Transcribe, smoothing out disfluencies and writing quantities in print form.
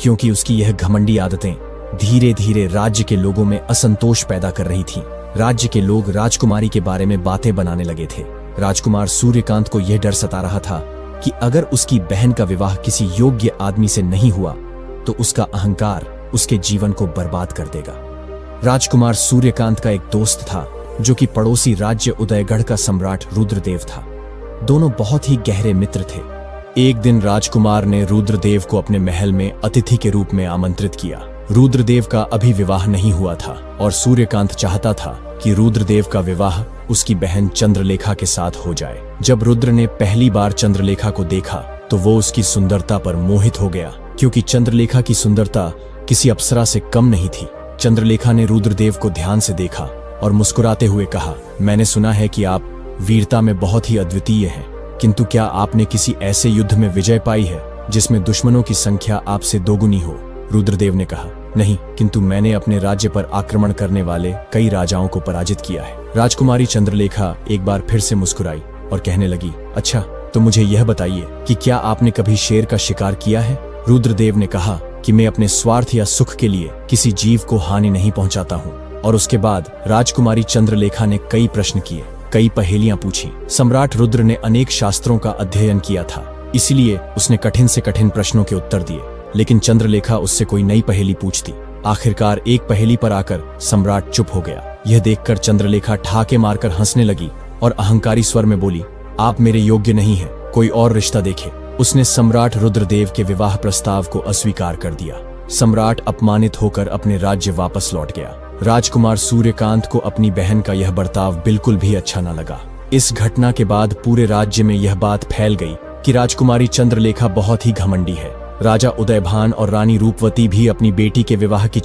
क्योंकि उसकी यह घमंडी आदतें धीरे धीरे राज्य के लोगों में असंतोष पैदा कर रही थीं। राज्य के लोग राजकुमारी के बारे में बातें बनाने लगे थे। राजकुमार सूर्यकांत को यह डर सता रहा था कि अगर उसकी बहन का विवाह किसी योग्य आदमी से नहीं हुआ तो उसका अहंकार उसके जीवन को बर्बाद कर देगा। राजकुमार सूर्यकांत का एक दोस्त था जो कि पड़ोसी राज्य उदयगढ़ का सम्राट रुद्रदेव था। दोनों बहुत ही गहरे मित्र थे। एक दिन राजकुमार ने रुद्रदेव को अपने महल में अतिथि के रूप में आमंत्रित किया। रुद्रदेव का अभी विवाह नहीं हुआ था और सूर्यकांत चाहता था कि रुद्रदेव का विवाह उसकी बहन चंद्रलेखा के साथ हो जाए। जब रुद्र ने पहली बार चंद्रलेखा को देखा तो वो उसकी सुंदरता पर मोहित हो गया, क्योंकि चंद्रलेखा की सुंदरता किसी अप्सरा से कम नहीं थी। चंद्रलेखा ने रुद्रदेव को ध्यान से देखा और मुस्कुराते हुए कहा, मैंने सुना है कि आप वीरता में बहुत ही अद्वितीय हैं, किंतु क्या आपने किसी ऐसे युद्ध में विजय पाई है जिसमें दुश्मनों की संख्या आपसे दोगुनी हो? रुद्रदेव ने कहा, नहीं, किंतु मैंने अपने राज्य पर आक्रमण करने वाले कई राजाओं को पराजित किया है। राजकुमारी चंद्रलेखा एक बार फिर से मुस्कुराई और कहने लगी, अच्छा, तो मुझे यह बताइए कि क्या आपने कभी शेर का शिकार किया है? रुद्रदेव ने कहा कि मैं अपने स्वार्थ या सुख के लिए किसी जीव को हानि नहीं पहुंचाता हूँ। और उसके बाद राजकुमारी चंद्रलेखा ने कई प्रश्न किए, कई पहेलियां पूछी। सम्राट रुद्र ने अनेक शास्त्रों का अध्ययन किया था, इसलिए उसने कठिन से कठिन प्रश्नों के उत्तर दिए, लेकिन चंद्रलेखा उससे कोई नई पहेली पूछती। आखिरकार एक पहेली पर आकर सम्राट चुप हो गया। यह देखकर चंद्रलेखा ठाके मारकर हंसने लगी और अहंकारी स्वर में बोली, आप मेरे योग्य नहीं हैं, कोई और रिश्ता देखे। उसने सम्राट रुद्रदेव के विवाह प्रस्ताव को अस्वीकार कर दिया। सम्राट अपमानित होकर अपने राज्य वापस लौट गया। राजकुमार सूर्यकांत को अपनी बहन का यह बर्ताव बिल्कुल भी अच्छा न लगा। इस घटना के बाद पूरे राज्य में यह बात फैल गई कि राजकुमारी चंद्रलेखा बहुत ही घमंडी है। राजा उदयभान और रानी रूपवती भी अपनी बेटी के विवाह की